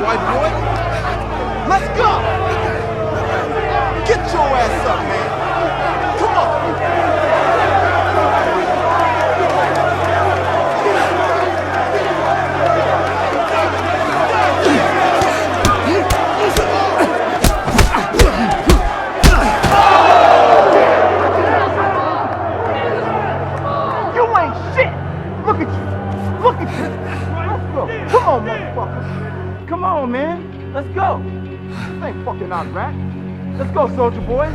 white boy. Let's go! Get your ass up, man. Come on. You ain't shit. Look at you. Look at you. Let's go. Come on, motherfucker. Come on, man. Let's go. This ain't fucking out, rat. Let's go, soldier boy.